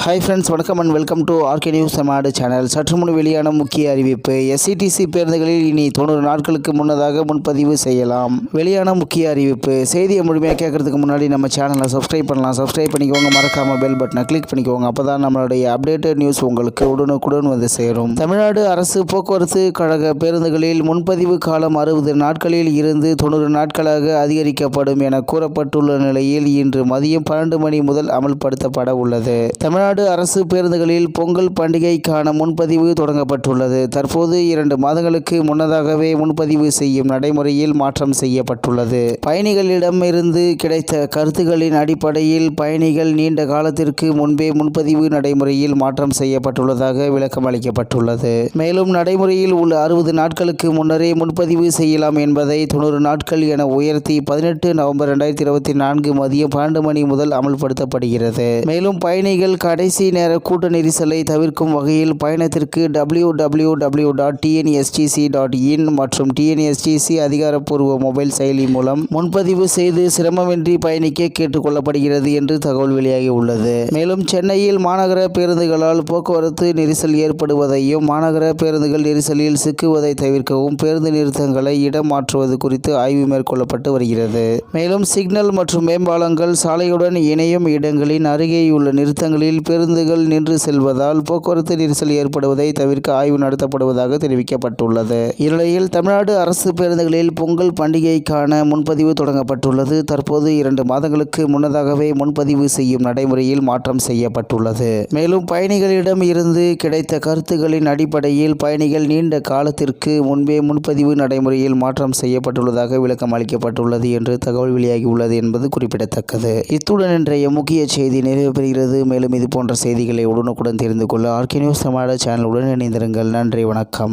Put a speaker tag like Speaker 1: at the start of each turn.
Speaker 1: Hi friends, வணக்கம் and welcome to RK news Tamil Nadu channel. சற்று முன் வெளியான முக்கிய அறிவிப்பு. எஸ்இடிசி பேருந்துகளில் இனி 90 நாட்களுக்கு முன்னதாக முன்பதிவு செய்யலாம். வெளியான முக்கிய அறிவிப்பு. செய்தியை முழுமையாக கேட்கறதுக்கு முன்னாடி நம்ம சேனலை சப்ஸ்கிரைப் பண்ணலாம். சப்ஸ்கிரைப் பண்ணிக்கோங்க. மறக்காம பெல் பட்டனை கிளிக் பண்ணிக்கோங்க. அப்போ தான் நம்மளுடைய அப்டேட்டட் நியூஸ் உங்களுக்கு உடனுக்குடன் வந்து சேரும். தமிழ்நாடு அரசு போக்குவரத்து கழக பேருந்துகளில் முன்பதிவு காலம் 60 நாட்களில் இருந்து 90 நாட்களாக அதிகரிக்கப்படும் என கூறப்பட்டுள்ள நிலையில் இன்று மதியம் 12 மணி முதல் அமல்படுத்தப்பட உள்ளது. தமிழ்நாடு அரசு பேருந்துகளில் பொங்கல் பண்டிகைக்கான முன்பதிவு தொடங்கப்பட்டுள்ளது. தற்போது 2 மாதங்களுக்கு முன்னதாகவே முன்பதிவு செய்யும் நடைமுறையில் மாற்றம் செய்யப்பட்டுள்ளது. பயணிகளிடமிருந்து கிடைத்த கருத்துக்களின் அடிப்படையில் பயணிகள் நீண்ட காலத்திற்கு முன்பே முன்பதிவு நடைமுறையில் மாற்றம் செய்யப்பட்டுள்ளதாக விளக்கம் அளிக்கப்பட்டுள்ளது. மேலும் நடைமுறையில் உள்ள 60 நாட்களுக்கு முன்னரே முன்பதிவு செய்யலாம் என்பதை 90 நாட்கள் என உயர்த்தி 18 நவம்பர் 2024 மதியம் 12 மணி முதல் அமல்படுத்தப்படுகிறது. மேலும் பயணிகள் கடைசி நேர கூட்ட நெரிசலை தவிர்க்கும் வகையில் பயணத்திற்கு www.tnstc.in மற்றும் டிஎன்எஸ்டிசி அதிகாரப்பூர்வ மொபைல் செயலி மூலம் முன்பதிவு செய்து சிரமமின்றி பயணிக்க கேட்டுக் கொள்ளப்படுகிறது என்று தகவல் வெளியாகி உள்ளது. மேலும் சென்னையில் மாநகர பேருந்துகளால் போக்குவரத்து நெரிசல் ஏற்படுவதையும் மாநகர பேருந்துகள் நெரிசலில் சிக்குவதை தவிர்க்கவும் பேருந்து நிறுத்தங்களை இடம் மாற்றுவது குறித்து ஆய்வு மேற்கொள்ளப்பட்டு வருகிறது. மேலும் சிக்னல் மற்றும் மேம்பாலங்கள் சாலையுடன் இணையும் இடங்களின் அருகேயுள்ள நிறுத்தங்களில் பேருந்துகள் நின்று செல்வதால் போக்குவரத்து நெரிசல் ஏற்படுவதை தவிர்க்க ஆய்வு நடத்தப்படுவதாக தெரிவிக்கப்பட்டுள்ளது. இந்நிலையில் தமிழ்நாடு அரசு பேருந்துகளில் பொங்கல் பண்டிகைக்கான முன்பதிவு தொடங்கப்பட்டுள்ளது. தற்போது 2 மாதங்களுக்கு முன்னதாகவே முன்பதிவு செய்யும் நடைமுறையில் மாற்றம் செய்யப்பட்டுள்ளது. மேலும் பயணிகளிடம் இருந்து கிடைத்த கருத்துக்களின் அடிப்படையில் பயணிகள் நீண்ட காலத்திற்கு முன்பே முன்பதிவு நடைமுறையில் மாற்றம் செய்யப்பட்டுள்ளதாக விளக்கம் அளிக்கப்பட்டுள்ளது என்று தகவல் வெளியாகியுள்ளது என்பது குறிப்பிடத்தக்கது. இத்துடன் இன்றைய முக்கிய செய்தி நிறைவு பெறுகிறது. மேலும் இது போன்ற செய்திகளை உடனுக்குடன் தெரிந்து கொள்ள ஆர்கே நியூஸ் தமிழ்நாடு சேனலுடன் இணைந்திருங்கள். நன்றி, வணக்கம்.